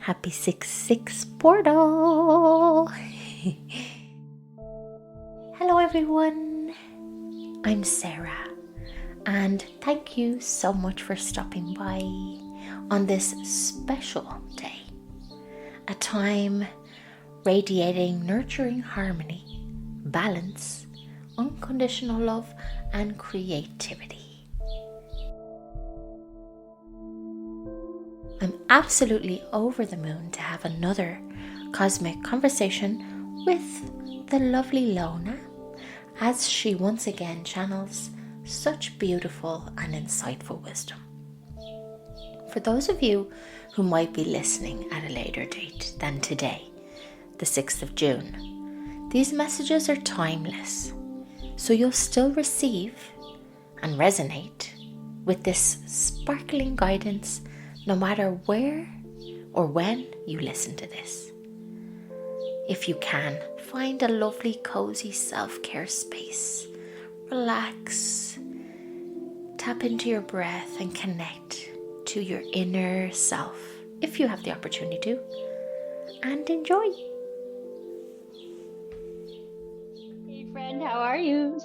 Happy 6/6 portal! Hello everyone, I'm Sarah and thank you so much for stopping by on this special day. A time radiating nurturing harmony, balance, unconditional love and creativity. I'm absolutely over the moon to have another cosmic conversation with the lovely Lonna as she once again channels such beautiful and insightful wisdom. For those of you who might be listening at a later date than today, the 6th of June, these messages are timeless, so you'll still receive and resonate with this sparkling guidance no matter where or when you listen to this. If you can, find a lovely cozy self-care space, relax, tap into your breath and connect to your inner self if you have the opportunity to, and enjoy. Hey friend, how are you?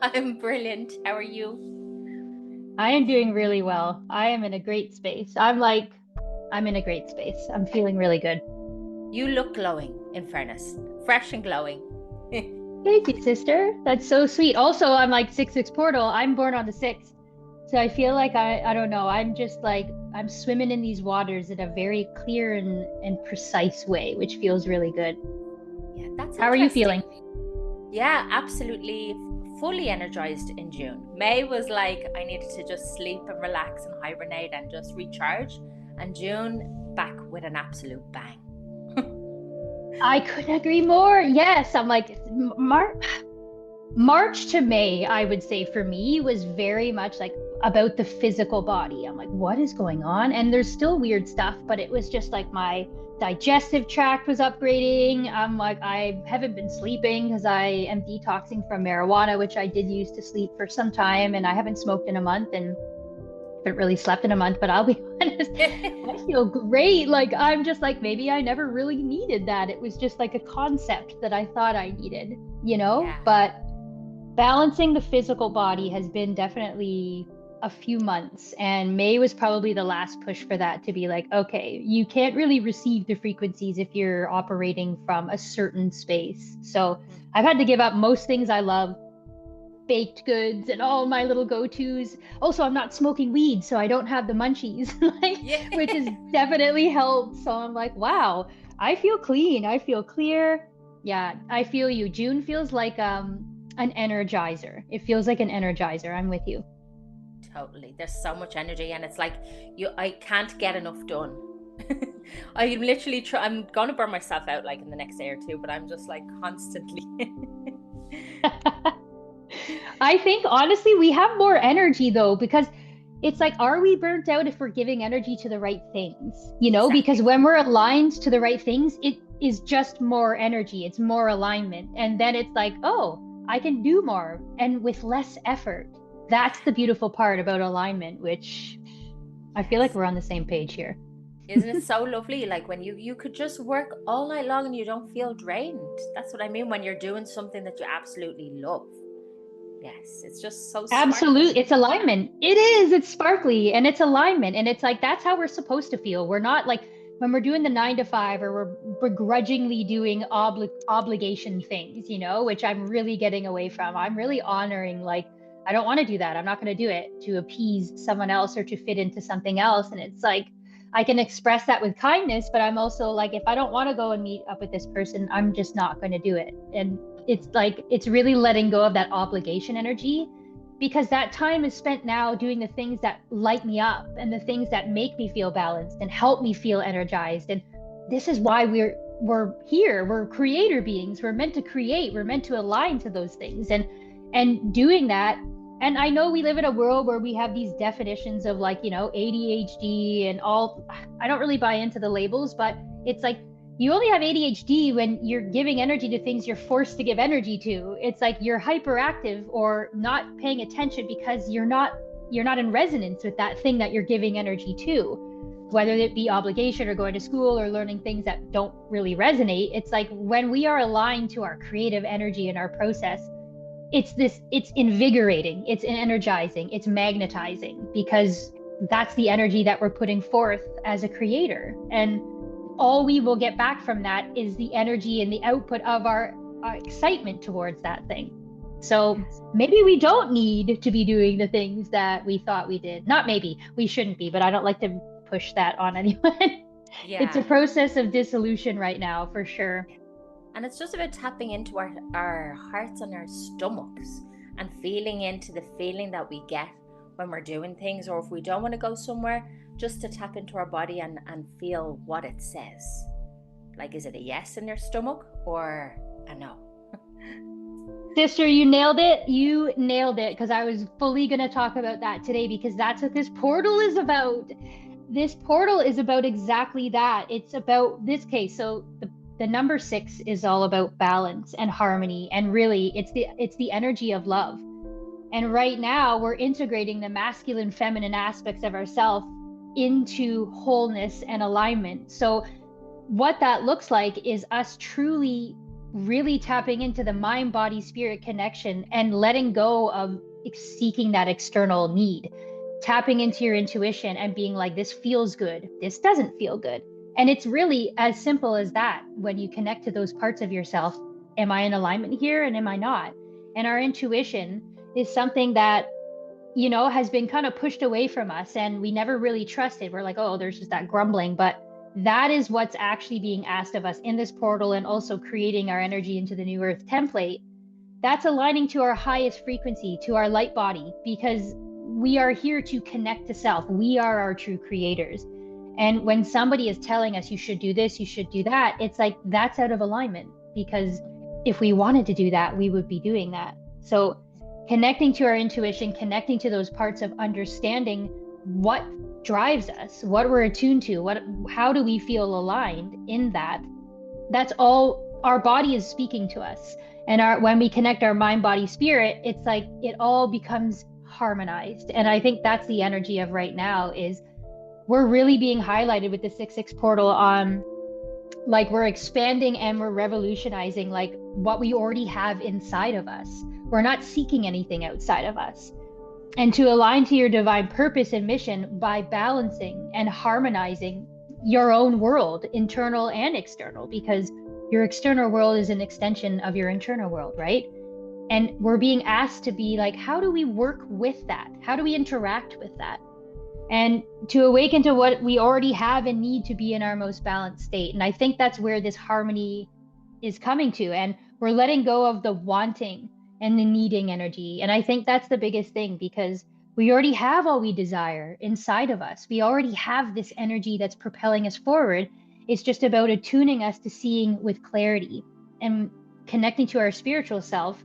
I'm brilliant. How are you? I am doing really well. I am in a great space. I'm in a great space. I'm feeling really good. You look glowing, in fairness. Fresh and glowing. Thank you, sister. That's so sweet. Also, I'm like 6/6 portal. I'm born on the 6th. So I feel like I don't know. I'm just like I'm swimming in these waters in a very clear and precise way, which feels really good. Yeah, that's How are you interesting. feeling? Yeah, absolutely fully energized in June. May was like I needed to just sleep and relax and hibernate and just recharge. And June back with an absolute bang. I couldn't agree more. Yes, I'm like March to May, I would say for me was very much like about the physical body. I'm like, what is going on? And there's still weird stuff, but it was just like my digestive tract was upgrading. I'm like, I haven't been sleeping because I am detoxing from marijuana, which I did use to sleep for some time, and I haven't smoked in a month and haven't really slept in a month, but I'll be honest, I feel great. Like I'm just like maybe I never really needed that. It was just like a concept that I thought I needed, Yeah. But balancing the physical body has been definitely a few months, and May was probably the last push for that to be like, okay, you can't really receive the frequencies if you're operating from a certain space. So I've had to give up most things I love, baked goods and all my little go-tos. Also, I'm not smoking weed, so I don't have the munchies, like, Yeah. which has definitely helped. So I'm like, wow, I feel clean. I feel clear. Yeah, I feel you. June feels like an energizer. It feels like an energizer. I'm with you. Totally. There's so much energy and it's like I can't get enough done. I'm literally I'm gonna burn myself out like in the next day or two, but I'm just like constantly. I think honestly, we have more energy though, because it's like, are we burnt out if we're giving energy to the right things? Because Exactly. when we're aligned to the right things, it is just more energy, it's more alignment. And then it's like, oh, I can do more and with less effort. That's the beautiful part about alignment, which I feel like Yes. we're on the same page here. Isn't it so lovely? Like when you could just work all night long and you don't feel drained. That's what I mean when you're doing something that you absolutely love. Yes, it's just so Absolute. sparkly. It's alignment. It is. It's sparkly and it's alignment. And it's like, that's how we're supposed to feel. We're not like when we're doing the 9 to 5 or we're begrudgingly doing obligation things, which I'm really getting away from. I'm really honoring, like, I don't want to do that. I'm not going to do it to appease someone else or to fit into something else. And it's like, I can express that with kindness, but I'm also like, if I don't want to go and meet up with this person, I'm just not going to do it. And it's like, it's really letting go of that obligation energy, because that time is spent now doing the things that light me up and the things that make me feel balanced and help me feel energized. And this is why we're here. We're creator beings. We're meant to create. We're meant to align to those things. And doing that. And I know we live in a world where we have these definitions of, like, ADHD and all. I don't really buy into the labels, but it's like, you only have ADHD when you're giving energy to things you're forced to give energy to. It's like you're hyperactive or not paying attention because you're not in resonance with that thing that you're giving energy to. whether it be obligation or going to school or learning things that don't really resonate. It's like when we are aligned to our creative energy and our process, it's invigorating, it's energizing, it's magnetizing, because that's the energy that we're putting forth as a creator. And all we will get back from that is the energy and the output of our excitement towards that thing. So maybe we don't need to be doing the things that we thought we did. Not maybe, we shouldn't be, but I don't like to push that on anyone. It's a Yeah. process of dissolution right now, for sure. And it's just about tapping into our hearts and our stomachs and feeling into the feeling that we get when we're doing things, or if we don't want to go somewhere, just to tap into our body and feel what it says. Like, is it a yes in your stomach or a no? Sister, you nailed it. You nailed it, because I was fully going to talk about that today, because that's what this portal is about. This portal is about exactly that. It's about this case. So the number 6 is all about balance and harmony, and really it's the energy of love. And right now we're integrating the masculine feminine aspects of ourselves into wholeness and alignment. So what that looks like is us truly really tapping into the mind body spirit connection and letting go of seeking that external need, tapping into your intuition and being like, this feels good, this doesn't feel good. And it's really as simple as that. When you connect to those parts of yourself, am I in alignment here and am I not? And our intuition is something that, you know, has been kind of pushed away from us and we never really trusted. We're like, oh, there's just that grumbling. But that is what's actually being asked of us in this portal, and also creating our energy into the new earth template. That's aligning to our highest frequency, to our light body, because we are here to connect to self. We are our true creators. And when somebody is telling us you should do this, you should do that, it's like that's out of alignment, because if we wanted to do that, we would be doing that. So connecting to our intuition, connecting to those parts of understanding what drives us, what we're attuned to, how do we feel aligned in that. That's all our body is speaking to us. And when we connect our mind, body, spirit, it's like it all becomes harmonized. And I think that's the energy of right now, is we're really being highlighted with the 6/6 portal on, like, we're expanding and we're revolutionizing like what we already have inside of us. We're not seeking anything outside of us. And to align to your divine purpose and mission by balancing and harmonizing your own world, internal and external, because your external world is an extension of your internal world, right? And we're being asked to be like, how do we work with that? How do we interact with that? And to awaken to what we already have and need to be in our most balanced state. And I think that's where this harmony is coming to. And we're letting go of the wanting and the needing energy. And I think that's the biggest thing, because we already have all we desire inside of us. We already have this energy that's propelling us forward. It's just about attuning us to seeing with clarity and connecting to our spiritual self,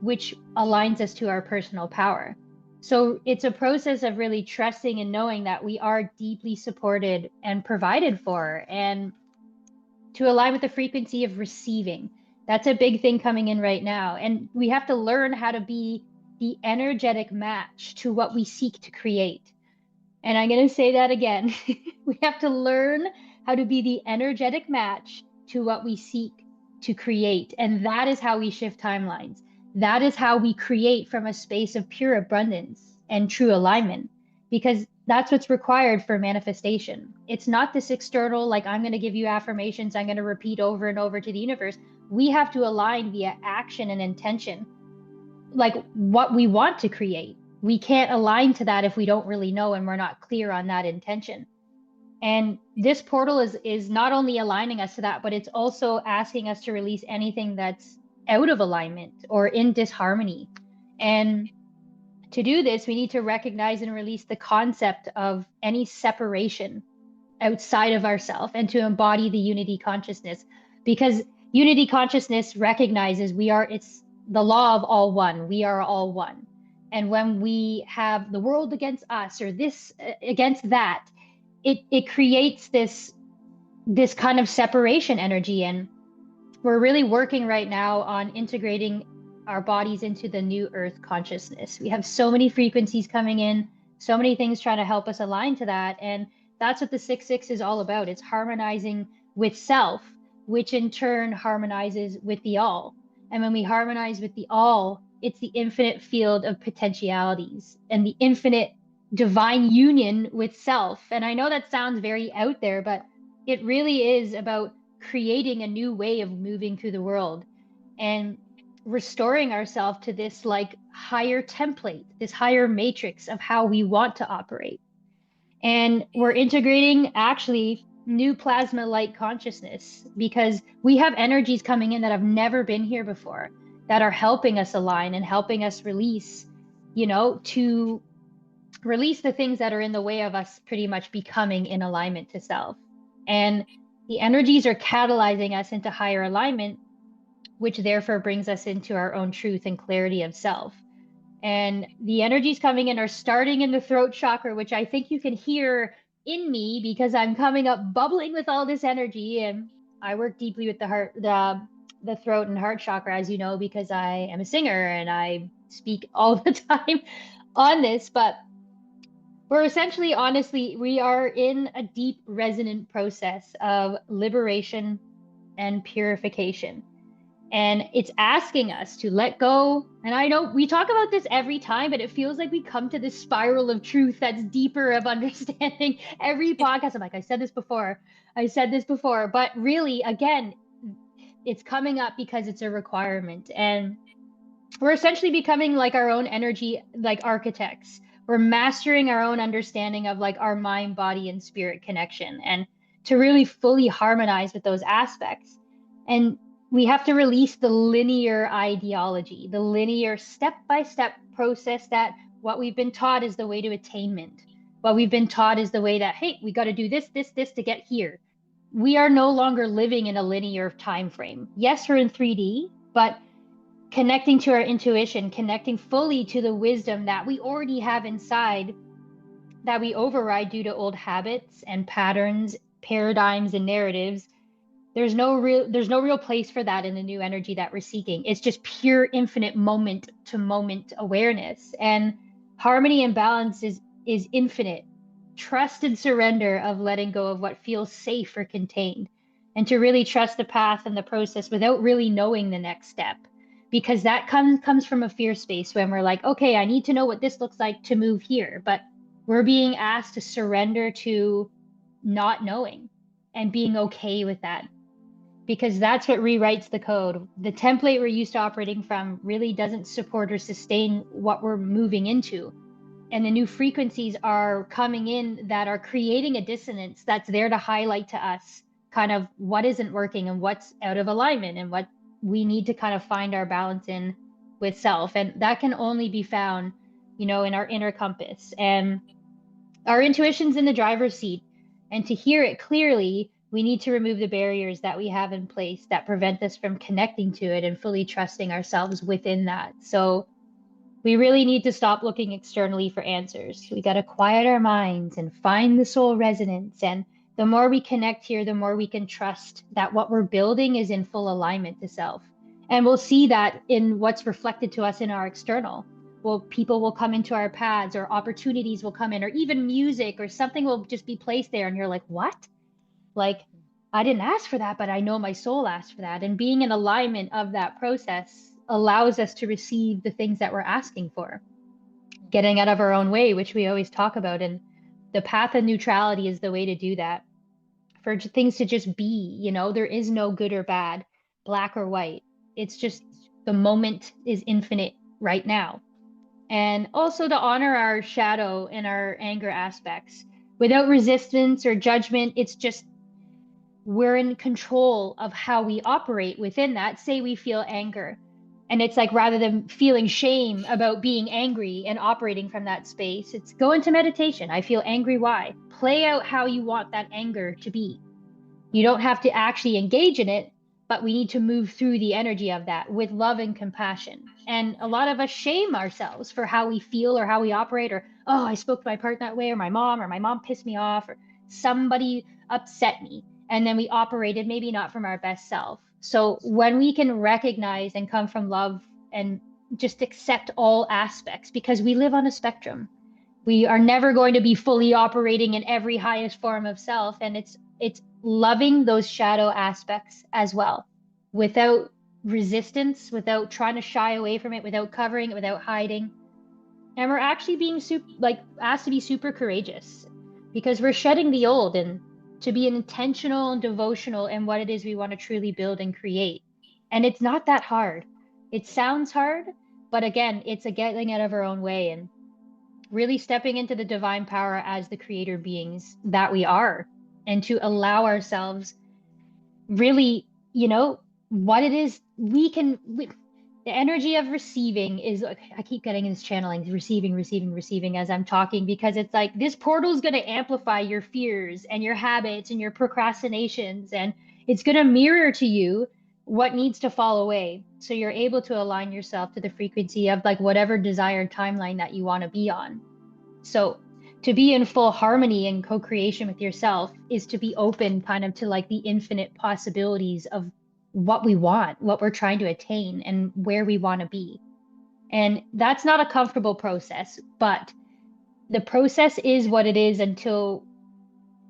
which aligns us to our personal power. So it's a process of really trusting and knowing that we are deeply supported and provided for, and to align with the frequency of receiving. That's a big thing coming in right now. And we have to learn how to be the energetic match to what we seek to create. And I'm going to say that again. We have to learn how to be the energetic match to what we seek to create. And that is how we shift timelines. That is how we create from a space of pure abundance and true alignment, because that's what's required for manifestation. It's not this external, like, I'm going to give you affirmations, I'm going to repeat over and over to the universe. We have to align via action and intention, like what we want to create. We can't align to that if we don't really know and we're not clear on that intention. And this portal is not only aligning us to that, but it's also asking us to release anything that's out of alignment or in disharmony. And to do this, we need to recognize and release the concept of any separation outside of ourselves, and to embody the unity consciousness, because unity consciousness recognizes it's the law of all one. We are all one. And when we have the world against us, or this against that, it creates this kind of separation energy. And we're really working right now on integrating our bodies into the new earth consciousness. We have so many frequencies coming in, so many things trying to help us align to that. And that's what the 6-6 is all about. It's harmonizing with self, which in turn harmonizes with the all. And when we harmonize with the all, it's the infinite field of potentialities and the infinite divine union with self. And I know that sounds very out there, but it really is about creating a new way of moving through the world and restoring ourselves to this like higher template, this higher matrix of how we want to operate. And we're integrating actually new plasma light consciousness because we have energies coming in that have never been here before that are helping us align and helping us release, to release the things that are in the way of us pretty much becoming in alignment to self. And the energies are catalyzing us into higher alignment, which therefore brings us into our own truth and clarity of self. And the energies coming in are starting in the throat chakra, which I think you can hear in me because I'm coming up bubbling with all this energy. And I work deeply with the heart, the throat and heart chakra, as you know, because I am a singer and I speak all the time on this. But we're essentially, honestly, we are in a deep resonant process of liberation and purification. And it's asking us to let go. And I know we talk about this every time, but it feels like we come to this spiral of truth that's deeper of understanding every podcast. I'm like, I said this before. I said this before. But really, again, it's coming up because it's a requirement. And we're essentially becoming like our own energy, like architects. We're mastering our own understanding of like our mind, body, and spirit connection, and to really fully harmonize with those aspects. And we have to release the linear ideology, the linear step-by-step process that what we've been taught is the way to attainment. What we've been taught is the way that, hey, we got to do this, this, this to get here. We are no longer living in a linear time frame. Yes, we're in 3D, but connecting to our intuition, connecting fully to the wisdom that we already have inside that we override due to old habits and patterns, paradigms and narratives. There's no real place for that in the new energy that we're seeking. It's just pure infinite moment to moment awareness. And harmony and balance is infinite. Trust and surrender of letting go of what feels safe or contained, and to really trust the path and the process without really knowing the next step. Because that comes from a fear space when we're like, okay, I need to know what this looks like to move here. But we're being asked to surrender to not knowing and being okay with that, because that's what rewrites the code. The template we're used to operating from really doesn't support or sustain what we're moving into. And the new frequencies are coming in that are creating a dissonance that's there to highlight to us kind of what isn't working and what's out of alignment and what we need to kind of find our balance in with self. And that can only be found, in our inner compass. And our intuition's in the driver's seat. And to hear it clearly, we need to remove the barriers that we have in place that prevent us from connecting to it and fully trusting ourselves within that. So we really need to stop looking externally for answers. We got to quiet our minds and find the soul resonance. And the more we connect here, the more we can trust that what we're building is in full alignment to self. And we'll see that in what's reflected to us in our external. Well, people will come into our paths, or opportunities will come in, or even music or something will just be placed there. And you're like, what? Like, I didn't ask for that, but I know my soul asked for that. And being in alignment of that process allows us to receive the things that we're asking for, getting out of our own way, which we always talk about. And the path of neutrality is the way to do that, for things to just be. There is no good or bad, black or white. It's just the moment is infinite right now. And also to honor our shadow and our anger aspects without resistance or judgment. It's just we're in control of how we operate within that. Say we feel anger, and it's like, rather than feeling shame about being angry and operating from that space, it's go into meditation. I feel angry. Why? Play out how you want that anger to be. You don't have to actually engage in it, but we need to move through the energy of that with love and compassion. And a lot of us shame ourselves for how we feel or how we operate, or, oh, I spoke to my partner that way, or my mom pissed me off, or somebody upset me. And then we operated maybe not from our best self. So when we can recognize and come from love and just accept all aspects, because we live on a spectrum, We are never going to be fully operating in every highest form of self. And it's loving those shadow aspects as well, without resistance, without trying to shy away from it, without covering it, without hiding. And we're actually being asked to be super courageous, because we're shedding the old and to be intentional and devotional in what it is we want to truly build and create. And it's not that hard. It sounds hard, but again, it's a getting out of our own way and really stepping into the divine power as the creator beings that we are, and to allow ourselves really, what it is the energy of receiving is, I keep getting in this channeling, receiving, receiving, receiving as I'm talking, because it's like this portal is going to amplify your fears and your habits and your procrastinations, and it's going to mirror to you what needs to fall away. So you're able to align yourself to the frequency of like whatever desired timeline that you want to be on. So to be in full harmony and co-creation with yourself is to be open kind of to like the infinite possibilities of what we want, what we're trying to attain, and where we want to be. And that's not a comfortable process, but the process is what it is until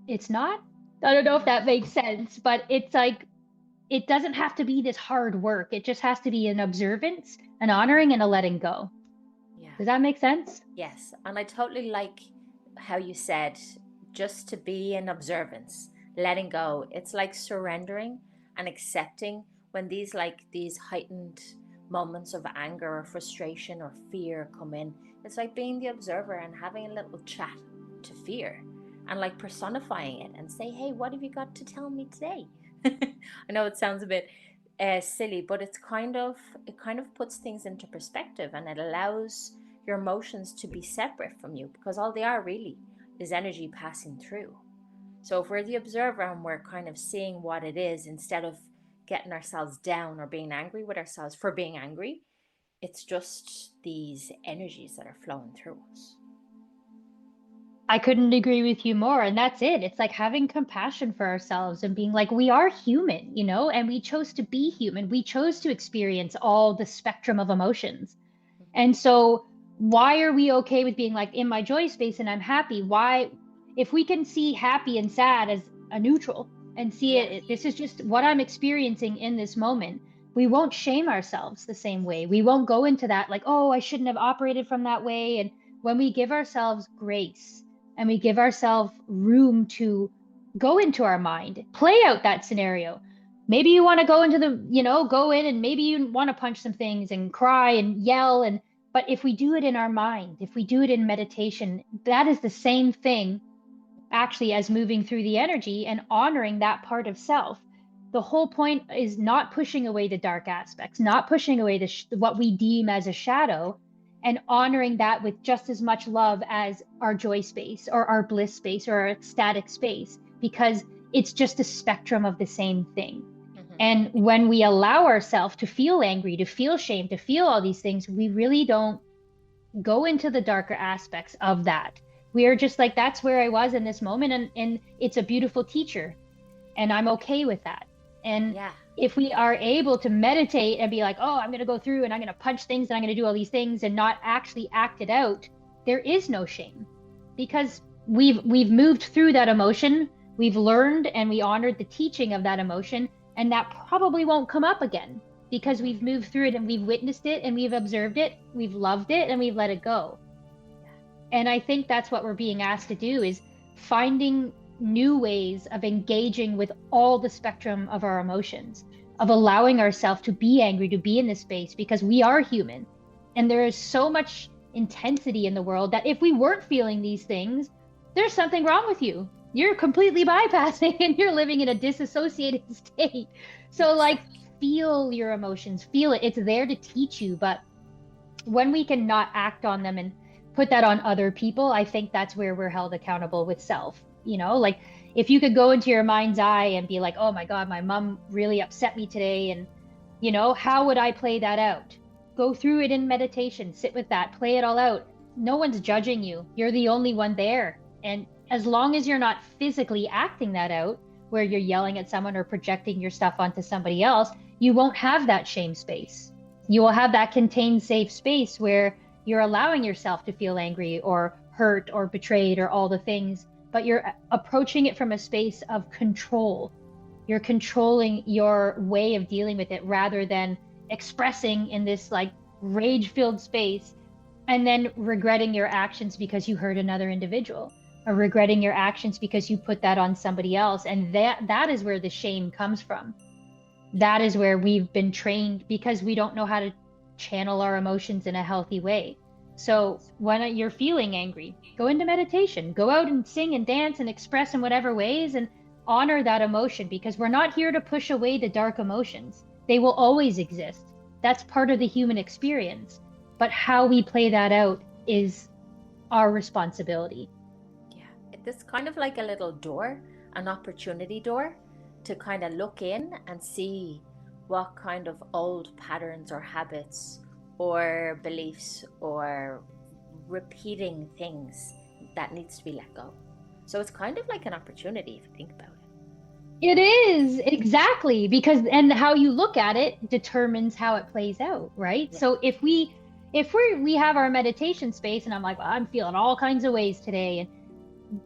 it's not. I don't know if that makes sense, but it's like it doesn't have to be this hard work. It just has to be an observance, an honoring, and a letting go. Yeah. Does that make sense? Yes. And I totally like how you said just to be in observance, letting go. It's like surrendering and accepting when these heightened moments of anger or frustration or fear come in. It's like being the observer and having a little chat to fear and like personifying it and say, hey, what have you got to tell me today? I know it sounds a bit silly, but it kind of puts things into perspective, and it allows your emotions to be separate from you, because all they are really is energy passing through. So if we're the observer and we're kind of seeing what it is instead of getting ourselves down or being angry with ourselves for being angry, it's just these energies that are flowing through us. I couldn't agree with you more. And that's it. It's like having compassion for ourselves and being like, we are human, and we chose to be human. We chose to experience all the spectrum of emotions. And so, why are we okay with being like in my joy space and I'm happy? Why, if we can see happy and sad as a neutral and see Yeah. it, this is just what I'm experiencing in this moment, we won't shame ourselves the same way. We won't go into that like, oh, I shouldn't have operated from that way. And when we give ourselves grace and we give ourselves room to go into our mind, play out that scenario. Maybe you want to go into go in and maybe you want to punch some things and cry and yell. But if we do it in our mind, if we do it in meditation, that is the same thing actually as moving through the energy and honoring that part of self. The whole point is not pushing away the dark aspects, not pushing away what we deem as a shadow, and honoring that with just as much love as our joy space or our bliss space or our ecstatic space, because it's just a spectrum of the same thing. And when we allow ourselves to feel angry, to feel shame, to feel all these things, we really don't go into the darker aspects of that. We are just like, that's where I was in this moment. And it's a beautiful teacher. And I'm okay with that. And Yeah. if we are able to meditate and be like, oh, I'm going to go through and I'm going to punch things and I'm going to do all these things and not actually act it out, there is no shame, because we've moved through that emotion. We've learned and we honored the teaching of that emotion. And that probably won't come up again, because we've moved through it and we've witnessed it and we've observed it, we've loved it, and we've let it go. And I think that's what we're being asked to do, is finding new ways of engaging with all the spectrum of our emotions, of allowing ourselves to be angry, to be in this space, because we are human. And there is so much intensity in the world that if we weren't feeling these things, there's something wrong with you. You're completely bypassing and you're living in a disassociated state. So like, feel your emotions, feel it. It's there to teach you. But when we can not act on them and put that on other people, I think that's where we're held accountable with self. Like if you could go into your mind's eye and be like, oh my God, my mom really upset me today. And, how would I play that out? Go through it in meditation, sit with that, play it all out. No one's judging you. You're the only one there. And as long as you're not physically acting that out, where you're yelling at someone or projecting your stuff onto somebody else, you won't have that shame space. You will have that contained, safe space where you're allowing yourself to feel angry or hurt or betrayed or all the things, but you're approaching it from a space of control. You're controlling your way of dealing with it rather than expressing in this like rage-filled space and then regretting your actions because you hurt another individual, or regretting your actions because you put that on somebody else. And that is where the shame comes from. That is where we've been trained because we don't know how to channel our emotions in a healthy way. So when you're feeling angry, go into meditation, go out and sing and dance and express in whatever ways and honor that emotion, because we're not here to push away the dark emotions. They will always exist. That's part of the human experience. But how we play that out is our responsibility. Yeah, it's kind of like a little door, an opportunity door to kind of look in and see what kind of old patterns or habits or beliefs or repeating things that needs to be let go. So it's kind of like an opportunity if you think about it. It is, exactly, because and how you look at it determines how it plays out, right? Yeah. So if we have our meditation space and I'm like, well, I'm feeling all kinds of ways today, and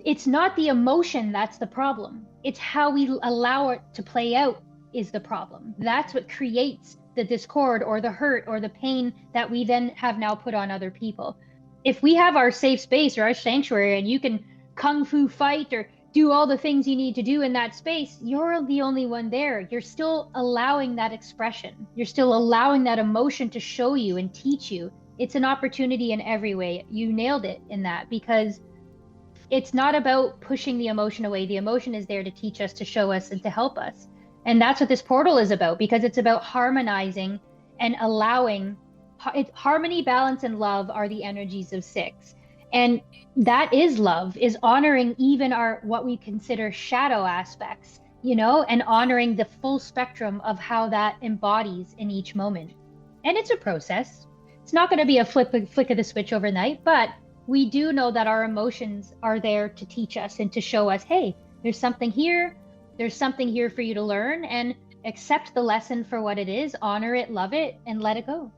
it's not the emotion that's the problem. It's how we allow it to play out is the problem. That's what creates the discord or the hurt or the pain that we then have now put on other people. If we have our safe space or our sanctuary and you can kung fu fight or do all the things you need to do in that space, you're the only one there. You're still allowing that expression. You're still allowing that emotion to show you and teach you. It's an opportunity in every way. You nailed it in that, because it's not about pushing the emotion away. The emotion is there to teach us, to show us, and to help us. And that's what this portal is about, because it's about harmonizing and allowing harmony, balance, and love are the energies of 6. And that is love, is honoring even our what we consider shadow aspects, and honoring the full spectrum of how that embodies in each moment. And it's a process. It's not going to be a flick of the switch overnight, but we do know that our emotions are there to teach us and to show us, hey, there's something here for you to learn, and accept the lesson for what it is, honor it, love it, and let it go.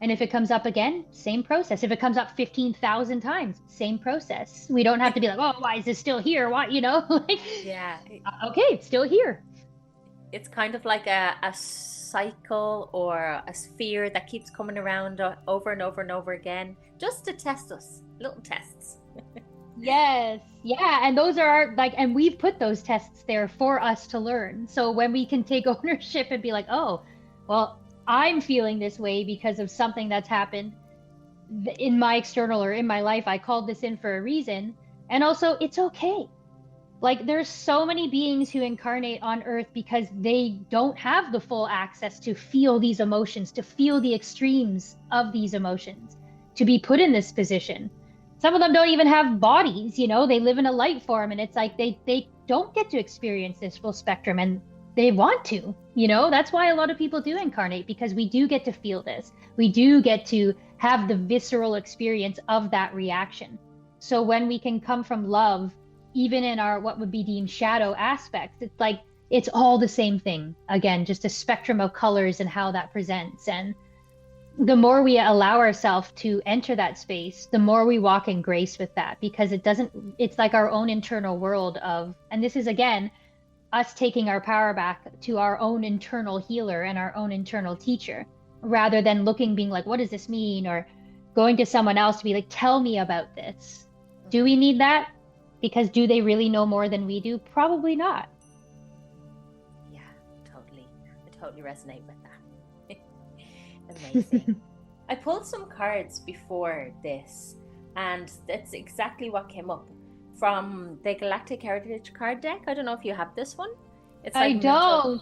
And if it comes up again, same process. If it comes up 15,000 times, same process. We don't have to be like, oh, why is this still here? Why, Yeah. Okay, it's still here. It's kind of like a cycle or a sphere that keeps coming around over and over and over again, just to test us, little tests. Yes. Yeah. And those are and we've put those tests there for us to learn. So when we can take ownership and be like, oh, well, I'm feeling this way because of something that's happened in my external or in my life. I called this in for a reason. And also, it's okay. Like, there's so many beings who incarnate on Earth because they don't have the full access to feel these emotions, to feel the extremes of these emotions, to be put in this position. Some of them don't even have bodies, they live in a light form, and it's like they don't get to experience this full spectrum, and they want to, that's why a lot of people do incarnate, because we do get to feel this. We do get to have the visceral experience of that reaction. So when we can come from love, even in our what would be deemed shadow aspects, it's like it's all the same thing. Again, just a spectrum of colors and how that presents. And the more we allow ourselves to enter that space, the more we walk in grace with that, because it's like our own internal world of, and this is again, us taking our power back to our own internal healer and our own internal teacher, rather than being like, what does this mean? Or going to someone else to be like, tell me about this. Do we need that? Because do they really know more than we do? Probably not. Yeah, totally. I totally resonate with that. Amazing. I pulled some cards before this, and that's exactly what came up from the Galactic Heritage card deck. I don't know if you have this one. It's like I don't.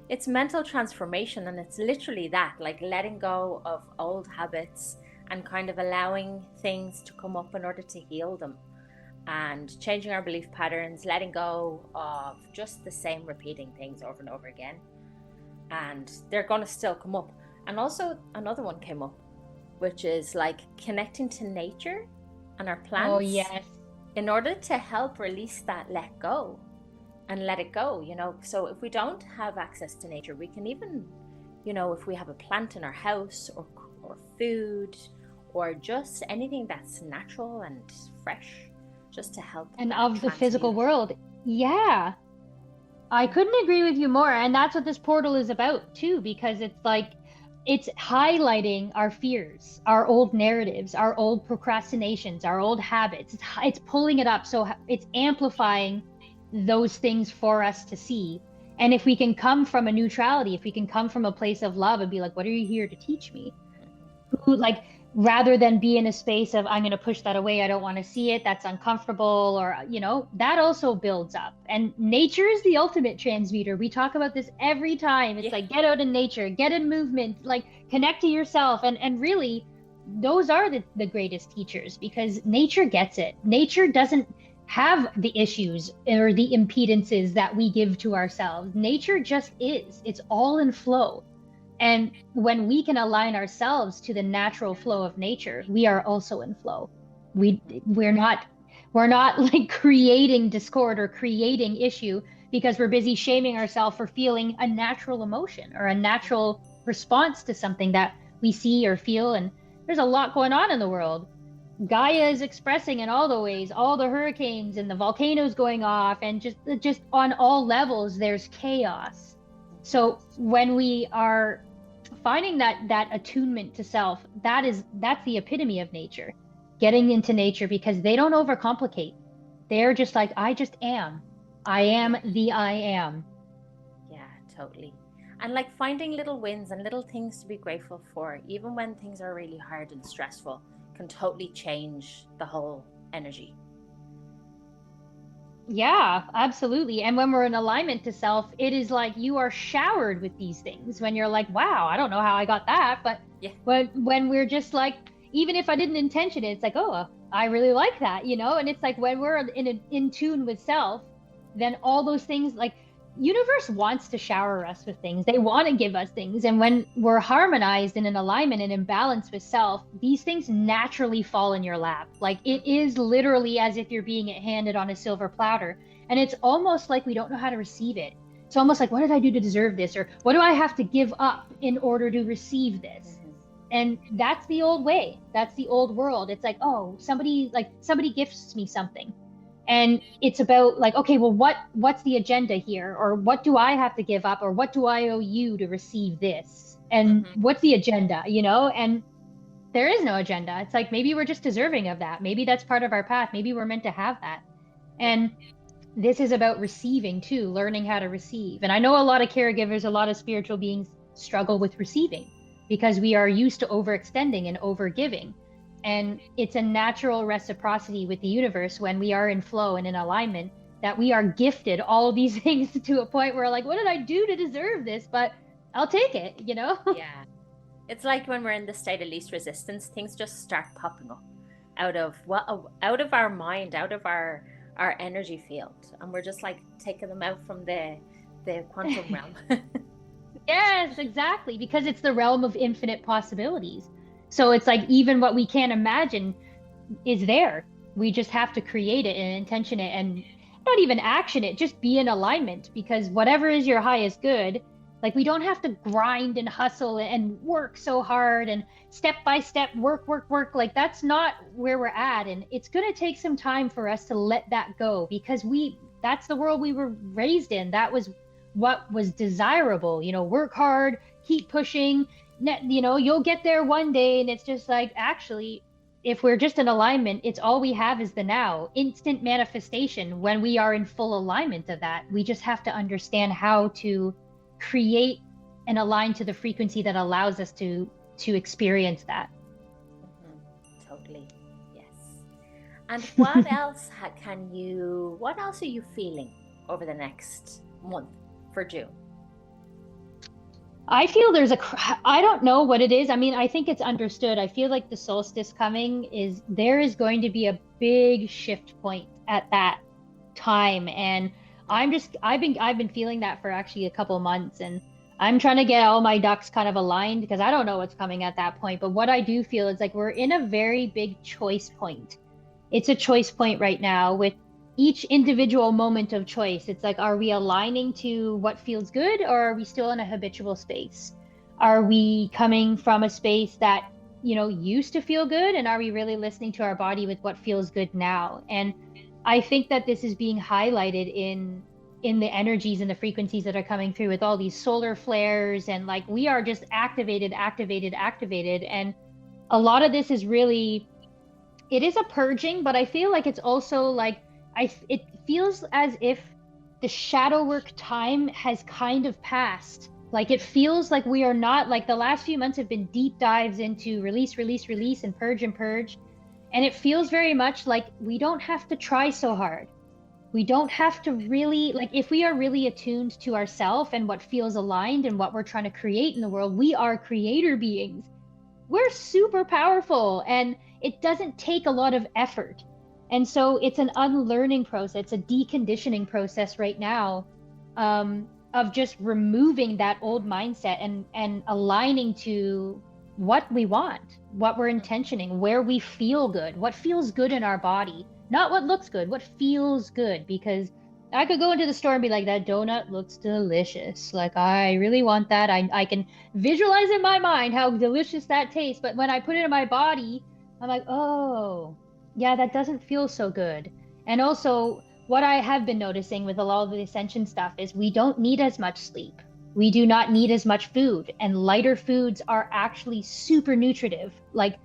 It's mental transformation, and it's literally that, like letting go of old habits and kind of allowing things to come up in order to heal them, and changing our belief patterns, letting go of just the same repeating things over and over again. And they're going to still come up. And also another one came up, which is like connecting to nature and our plants. Oh, yes. In order to help release that let go and let it go, So if we don't have access to nature, we can even, if we have a plant in our house or food or just anything that's natural and fresh, just to help And that of the physical transmute. world. Yeah. I couldn't agree with you more. And that's what this portal is about too, because it's like it's highlighting our fears, our old narratives, our old procrastinations, our old habits. It's pulling it up. So it's amplifying those things for us to see. And if we can come from a neutrality, if we can come from a place of love and be like, what are you here to teach me? Who, like, rather than be in a space of I'm going to push that away, I don't want to see it, that's uncomfortable, or that also builds up. And nature is the ultimate transmuter. We talk about this every time. It's Yeah. like, get out in nature, get in movement, like connect to yourself. And really, those are the greatest teachers, because nature gets it. Nature doesn't have the issues or the impedances that we give to ourselves. Nature just is. It's all in flow. And when we can align ourselves to the natural flow of nature, we are also in flow. We're not like creating discord or creating issue because we're busy shaming ourselves for feeling a natural emotion or a natural response to something that we see or feel. And there's a lot going on in the world. Gaia is expressing in all the ways, all the hurricanes and the volcanoes going off, and just on all levels, there's chaos. So when we are finding that attunement to self, that's the epitome of nature. Getting into nature, because they don't overcomplicate. They're just like, I just am. I am the I am. Yeah, totally. And like finding little wins and little things to be grateful for, even when things are really hard and stressful, can totally change the whole energy. Yeah, absolutely. And when we're in alignment to self, it is like you are showered with these things when you're like, wow, I don't know how I got that. But Yeah. when we're just like, even if I didn't intention it, it's like, oh, I really like that, And it's like when we're in tune with self, then all those things, like, universe wants to shower us with things. They want to give us things. And when we're harmonized and in alignment and in balance with self, these things naturally fall in your lap. Like, it is literally as if you're being handed on a silver platter. And it's almost like we don't know how to receive it. It's almost like, what did I do to deserve this? Or what do I have to give up in order to receive this? And that's the old way. That's the old world. It's like, oh, somebody gifts me something. And it's about like, okay, well, what's the agenda here? Or what do I have to give up? Or what do I owe you to receive this? And what's the agenda, And there is no agenda. It's like, maybe we're just deserving of that. Maybe that's part of our path. Maybe we're meant to have that. And this is about receiving too, learning how to receive. And I know a lot of caregivers, a lot of spiritual beings struggle with receiving because we are used to overextending and overgiving. And it's a natural reciprocity with the universe when we are in flow and in alignment, that we are gifted all of these things to a point where, like, what did I do to deserve this? But I'll take it, Yeah. It's like when we're in the state of least resistance, things just start popping up out of our mind, out of our energy field, and we're just like taking them out from the quantum realm. Yes, exactly. Because it's the realm of infinite possibilities. So it's like even what we can't imagine is there. We just have to create it and intention it, and not even action it, just be in alignment, because whatever is your highest good, like, we don't have to grind and hustle and work so hard and step by step work. Like, that's not where we're at. And it's going to take some time for us to let that go, because that's the world we were raised in. That was what was desirable, work hard, keep pushing, you'll get there one day. And it's just like, actually, if we're just in alignment, it's all we have is the now, instant manifestation. When we are in full alignment of that, we just have to understand how to create and align to the frequency that allows us to experience that. Totally. Yes. And what else what else are you feeling over the next month for June? I feel I don't know what it is. I mean, I think it's understood. I feel like the solstice coming there is going to be a big shift point at that time. And I've been feeling that for actually a couple months, and I'm trying to get all my ducks kind of aligned, because I don't know what's coming at that point. But what I do feel is like we're in a very big choice point. It's a choice point right now with each individual moment of choice. It's like, are we aligning to what feels good, or are we still in a habitual space? Are we coming from a space that used to feel good, and are we really listening to our body with what feels good now? And I think that this is being highlighted in the energies and the frequencies that are coming through with all these solar flares, and like we are just activated, activated, activated. And a lot of this is really, it is a purging, but I feel like it's also like it feels as if the shadow work time has kind of passed. Like it feels like we are not, like the last few months have been deep dives into release, release, release, and purge and purge. And it feels very much like we don't have to try so hard. We don't have to really, like, if we are really attuned to ourself and what feels aligned and what we're trying to create in the world, we are creator beings. We're super powerful, and it doesn't take a lot of effort. And so it's an unlearning process, a deconditioning process right now, of just removing that old mindset and aligning to what we want, what we're intentioning, where we feel good, what feels good in our body, not what looks good, what feels good. Because I could go into the store and be like, that donut looks delicious. Like, I really want that. I can visualize in my mind how delicious that tastes. But when I put it in my body, I'm like, oh, yeah, that doesn't feel so good. And also, what I have been noticing with a lot of the ascension stuff is we don't need as much sleep. We do not need as much food. And lighter foods are actually super nutritive. Like,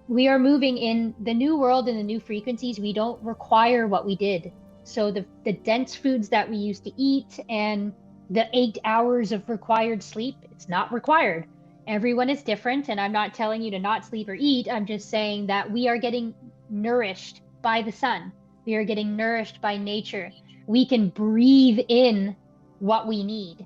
we are moving in the new world and the new frequencies. We don't require what we did. So the dense foods that we used to eat and the 8 hours of required sleep, it's not required. Everyone is different, and I'm not telling you to not sleep or eat. I'm just saying that we are getting nourished by the sun. We are getting nourished by nature. We can breathe in what we need.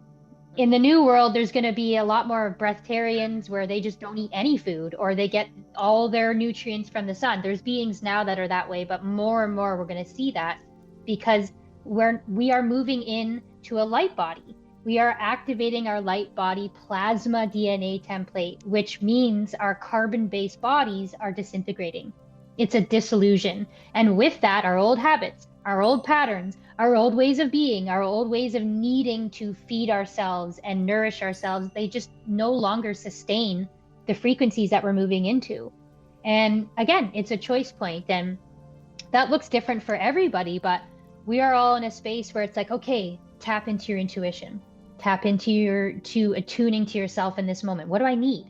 In the new world, there's going to be a lot more breatharians where they just don't eat any food, or they get all their nutrients from the sun. There's beings now that are that way, but more and more we're going to see that, because we are moving in to a light body. We are activating our light body plasma DNA template, which means our carbon-based bodies are disintegrating. It's a dissolution. And with that, our old habits, our old patterns, our old ways of being, our old ways of needing to feed ourselves and nourish ourselves, they just no longer sustain the frequencies that we're moving into. And again, it's a choice point, and that looks different for everybody, but we are all in a space where it's like, okay, tap into your intuition, tap into attuning to yourself in this moment. What do I need?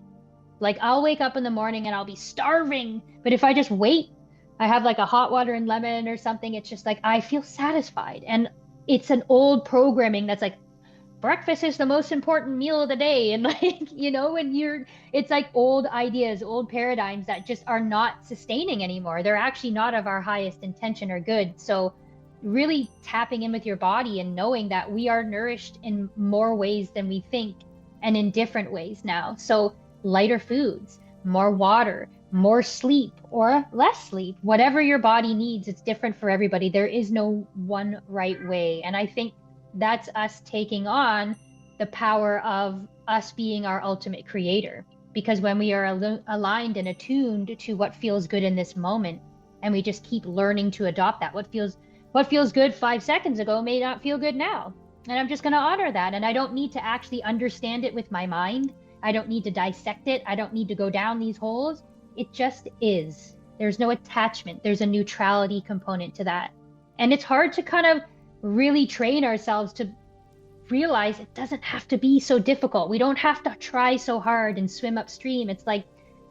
Like, I'll wake up in the morning and I'll be starving, but if I just wait, I have like a hot water and lemon or something, it's just like I feel satisfied. And it's an old programming that's like, breakfast is the most important meal of the day. And like, when it's like old ideas, old paradigms that just are not sustaining anymore. They're actually not of our highest intention or good. So really tapping in with your body and knowing that we are nourished in more ways than we think, and in different ways now. So lighter foods, more water, more sleep or less sleep, whatever your body needs. It's different for everybody. There is no one right way. And I think that's us taking on the power of us being our ultimate creator. Because when we are aligned and attuned to what feels good in this moment, and we just keep learning to adopt that, what feels good 5 seconds ago may not feel good now. And I'm just going to honor that. And I don't need to actually understand it with my mind. I don't need to dissect it. I don't need to go down these holes. It just is. There's no attachment. There's a neutrality component to that. And it's hard to kind of really train ourselves to realize it doesn't have to be so difficult. We don't have to try so hard and swim upstream. It's like,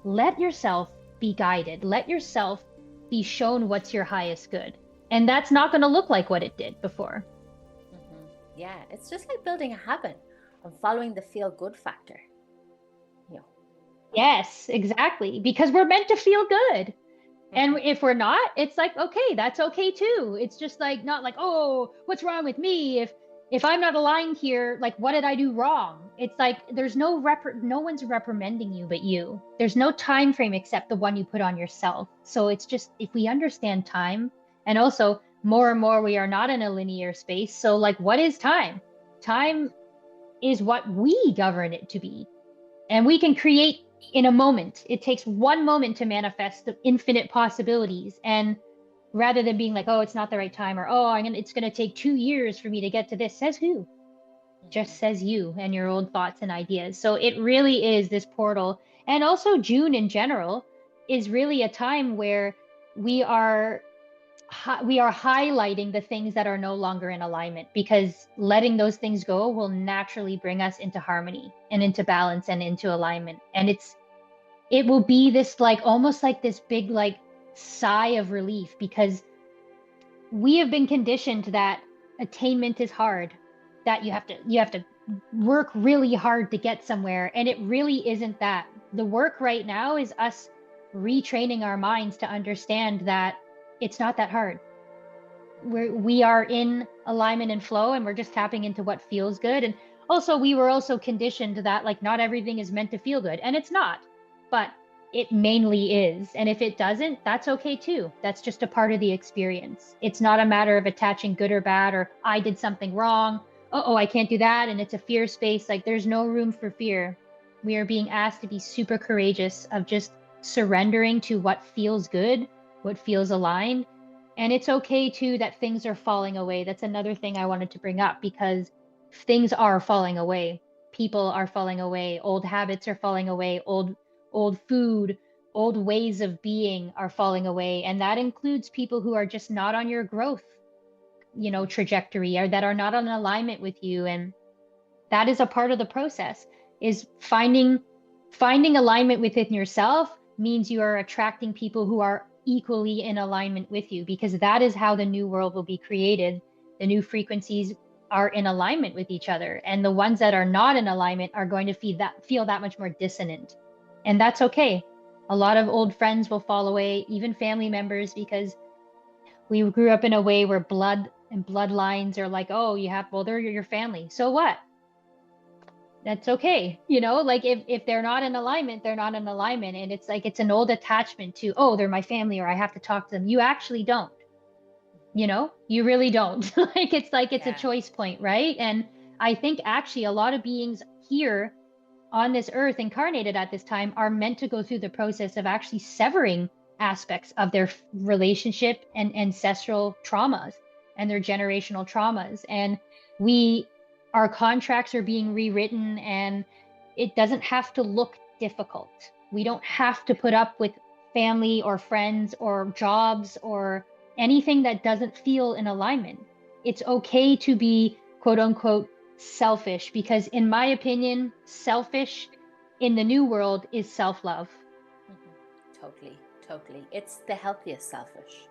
let yourself be guided. Let yourself be shown what's your highest good. And that's not going to look like what it did before. Mm-hmm. Yeah, it's just like building a habit of following the feel good factor. Yes, exactly. Because we're meant to feel good. And if we're not, it's like, okay, that's okay too. It's just like, not like, oh, what's wrong with me? If I'm not aligned here, like, what did I do wrong? It's like, there's no one's reprimanding you but you. There's no time frame except the one you put on yourself. So it's just, if we understand time, and also more and more, we are not in a linear space. So like, what is time? Time is what we govern it to be. And we can create in a moment. It takes one moment to manifest the infinite possibilities. And rather than being like, oh, it's not the right time, or oh, it's going to take 2 years for me to get to this, says who? Just says you and your old thoughts and ideas. So it really is this portal. And also June in general is really a time where we are we are highlighting the things that are no longer in alignment, because letting those things go will naturally bring us into harmony and into balance and into alignment. And it will be this like almost like this big like sigh of relief, because we have been conditioned that attainment is hard, that you have to work really hard to get somewhere, and it really isn't that. The work right now is us retraining our minds to understand that it's not that hard. We are in alignment and flow, and we're just tapping into what feels good. And also we were also conditioned that like not everything is meant to feel good, and it's not, but it mainly is. And if it doesn't, that's okay too. That's just a part of the experience. It's not a matter of attaching good or bad, or I did something wrong, oh I can't do that, and it's a fear space. Like there's no room for fear. We are being asked to be super courageous of just surrendering to what feels good, what feels aligned. And it's okay too that things are falling away. That's another thing I wanted to bring up, because things are falling away. People are falling away. Old habits are falling away. Old food, old ways of being are falling away. And that includes people who are just not on your growth, trajectory, or that are not on alignment with you. And that is a part of the process, is finding alignment within yourself means you are attracting people who are equally in alignment with you, because that is how the new world will be created. The new frequencies are in alignment with each other, and the ones that are not in alignment are going to feel that much more dissonant. And that's okay. A lot of old friends will fall away, even family members, because we grew up in a way where blood and bloodlines are like, oh, well, they're your family. So what? That's okay. Like if they're not in alignment, they're not in alignment. And it's like it's an old attachment to, oh, they're my family, or I have to talk to them. You actually don't. You really don't. It's a Yeah. choice point, right? And I think actually a lot of beings here on this earth incarnated at this time are meant to go through the process of actually severing aspects of their relationship and ancestral traumas and their generational traumas. And we our contracts are being rewritten, and it doesn't have to look difficult. We don't have to put up with family or friends or jobs or anything that doesn't feel in alignment. It's okay to be quote unquote selfish, because in my opinion, selfish in the new world is self-love. Totally, totally. It's the healthiest selfish.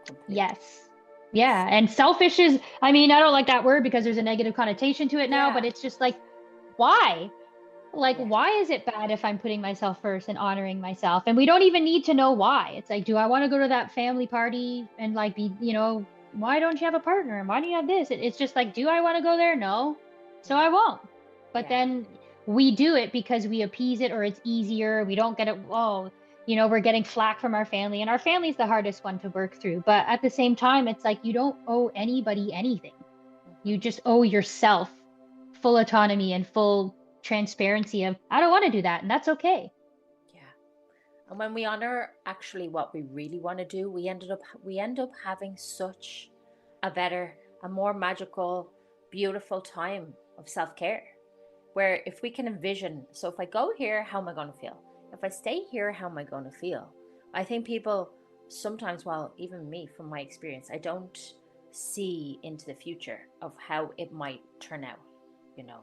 Completely. Yes. Yeah. And selfish is, I mean, I don't like that word because there's a negative connotation to it now, but Yeah. it's just like, why? Like, Yeah. why is it bad if I'm putting myself first and honoring myself? And we don't even need to know why. It's like, do I want to go to that family party and like be, why don't you have a partner? And why do you have this? It's just like, do I want to go there? No. So I won't. But Yeah. then we do it because we appease it, or it's easier. We don't get it. Oh, we're getting flack from our family, and our family's the hardest one to work through. But at the same time, it's like you don't owe anybody anything. You just owe yourself full autonomy and full transparency of, I don't want to do that. And that's okay. Yeah. And when we honor actually what we really want to do, we end up having such a better, a more magical, beautiful time of self-care. Where if we can envision, so if I go here, how am I going to feel? If I stay here, how am I going to feel? I think people sometimes, well, even me from my experience, I don't see into the future of how it might turn out, you know.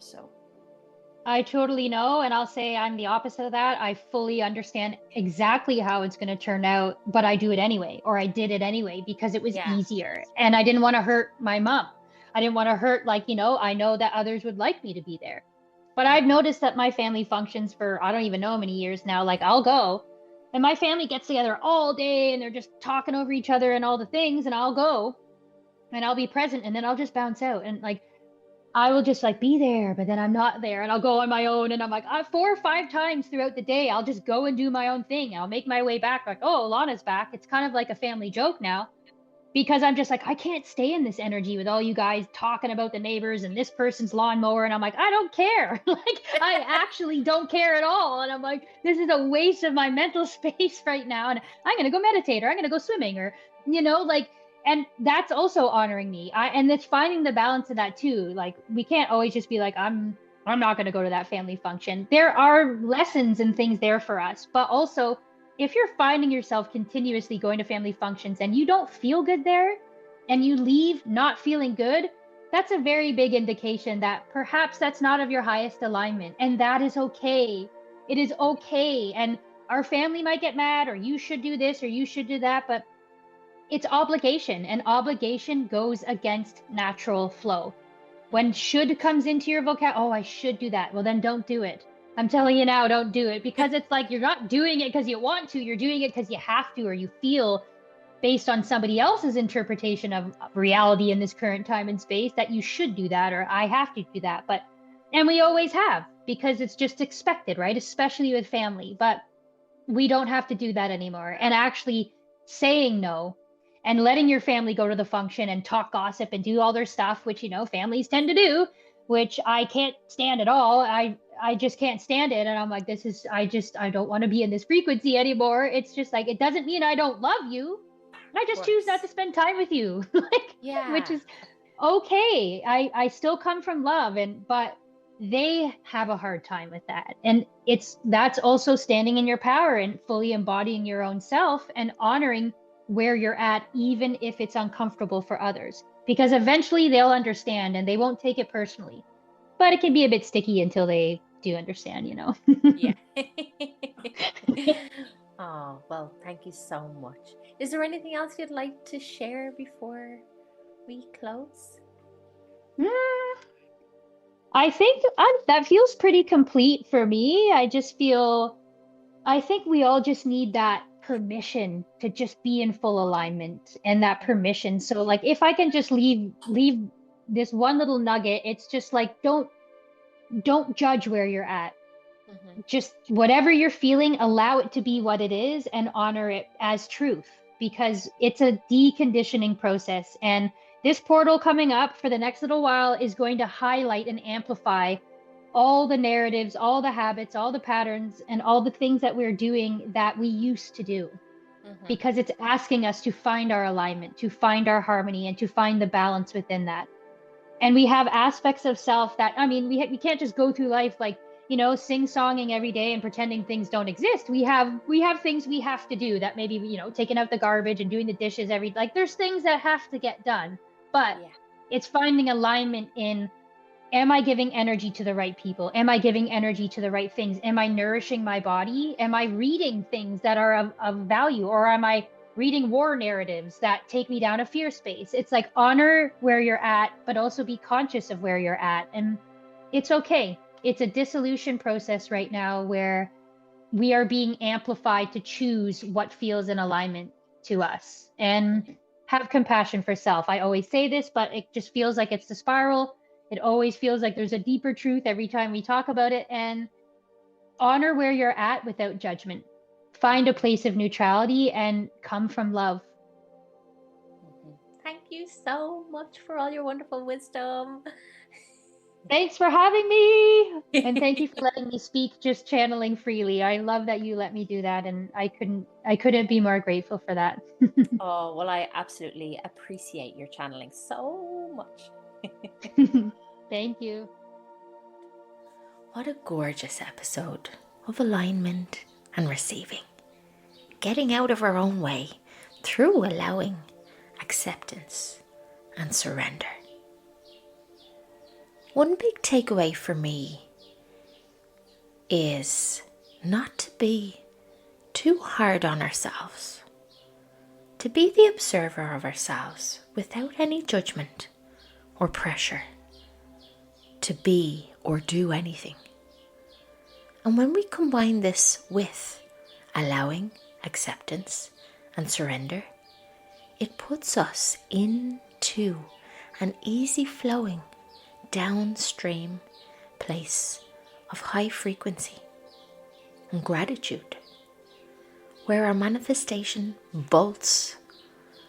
So, I totally know. And I'll say I'm the opposite of that. I fully understand exactly how it's going to turn out, but I do it anyway, or I did it anyway because it was yeah. easier. And I didn't want to hurt my mom. I didn't want to hurt, like, I know that others would like me to be there. But I've noticed that my family functions for, I don't even know how many years now. Like, I'll go and my family gets together all day and they're just talking over each other and all the things. And I'll go and I'll be present, and then I'll just bounce out. And like, I will just like be there, but then I'm not there, and I'll go on my own. And I'm like, 4 or 5 times throughout the day, I'll just go and do my own thing. I'll make my way back, like, oh, Lana's back. It's kind of like a family joke now, because I'm just like, I can't stay in this energy with all you guys talking about the neighbors and this person's lawnmower. And I'm like, I don't care. Like, I actually don't care at all. And I'm like, this is a waste of my mental space right now. And I'm going to go meditate, or I'm going to go swimming, or, like, and that's also honoring me. And it's finding the balance of that too. Like, we can't always just be like, I'm I'm not going to go to that family function. There are lessons and things there for us. But also, if you're finding yourself continuously going to family functions and you don't feel good there and you leave not feeling good, that's a very big indication that perhaps that's not of your highest alignment. And that is okay. It is okay. And our family might get mad, or you should do this or you should do that. But it's obligation, and obligation goes against natural flow. When should comes into your vocab, oh, I should do that. Well, then don't do it. I'm telling you now, don't do it, because it's like you're not doing it because you want to, you're doing it because you have to, or you feel based on somebody else's interpretation of reality in this current time and space that you should do that, or I have to do that. But, and we always have, because it's just expected, right? Especially with family. But we don't have to do that anymore. And actually saying no and letting your family go to the function and talk gossip and do all their stuff, which, you know, families tend to do, which I can't stand at all. I just can't stand it. And I'm like, I don't want to be in this frequency anymore. It's just like, it doesn't mean I don't love you. I just choose not to spend time with you. Like, Yeah. which is okay. I still come from love, but they have a hard time with that. And that's also standing in your power and fully embodying your own self and honoring where you're at, even if it's uncomfortable for others, because eventually they'll understand and they won't take it personally. But it can be a bit sticky until they do understand, you know. Yeah. Oh, well, thank you so much. Is there anything else you'd like to share before we close? I think that feels pretty complete for me. I think we all just need that permission to just be in full alignment, and that permission. So like if I can just leave this one little nugget, it's just like don't judge where you're at. Just whatever you're feeling, allow it to be what it is and honor it as truth, because it's a deconditioning process. And this portal coming up for the next little while is going to highlight and amplify all the narratives, all the habits, all the patterns, and all the things that we're doing that we used to do. Because it's asking us to find our alignment, to find our harmony, and to find the balance within that. And we have aspects of self that, I mean, we can't just go through life like, you know, sing-songing every day and pretending things don't exist. We have things we have to do, that maybe, you know, taking out the garbage and doing the dishes like there's things that have to get done. But it's finding alignment in, am I giving energy to the right people? Am I giving energy to the right things? Am I nourishing my body? Am I reading things that are of value? Or am I reading war narratives that take me down a fear space? It's like, honor where you're at, but also be conscious of where you're at. And it's okay. It's a dissolution process right now where we are being amplified to choose what feels in alignment to us, and have compassion for self. I always say this, but it just feels like it's the spiral. It always feels like there's a deeper truth every time we talk about it. And honor where you're at without judgment. Find a place of neutrality and come from love. Thank you so much for all your wonderful wisdom. Thanks for having me. And thank you for letting me speak, just channeling freely. I love that you let me do that, and I couldn't be more grateful for that. Oh, well, I absolutely appreciate your channeling so much. Thank you. What a gorgeous episode of alignment and receiving. Getting out of our own way through allowing, acceptance, and surrender. One big takeaway for me is not to be too hard on ourselves. To be the observer of ourselves without any judgment or pressure to be or do anything. And when we combine this with allowing, acceptance, and surrender, it puts us into an easy flowing downstream place of high frequency and gratitude, where our manifestation bolts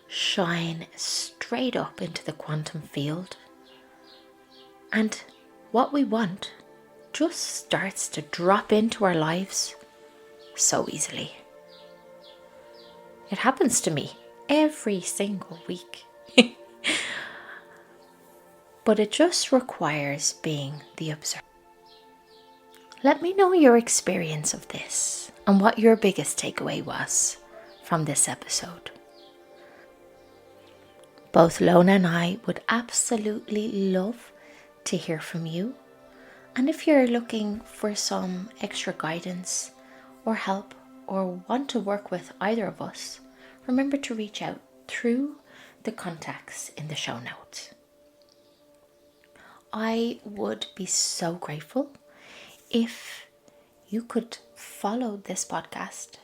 shine straight up into the quantum field, and what we want just starts to drop into our lives so easily. It happens to me every single week. But it just requires being the observer. Let me know your experience of this and what your biggest takeaway was from this episode. Both Lonna and I would absolutely love to hear from you. And if you're looking for some extra guidance or help or want to work with either of us, remember to reach out through the contacts in the show notes. I would be so grateful if you could follow this podcast,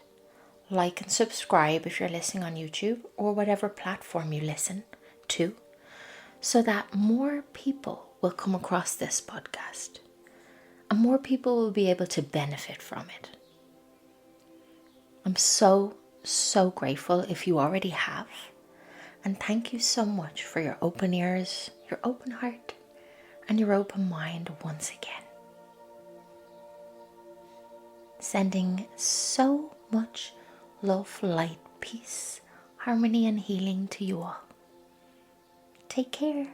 like and subscribe if you're listening on YouTube or whatever platform you listen to, so that more people will come across this podcast and more people will be able to benefit from it. I'm so grateful if you already have, and thank you so much for your open ears, your open heart, and your open mind once again. Sending so much love, light, peace, harmony, and healing to you all. Take care.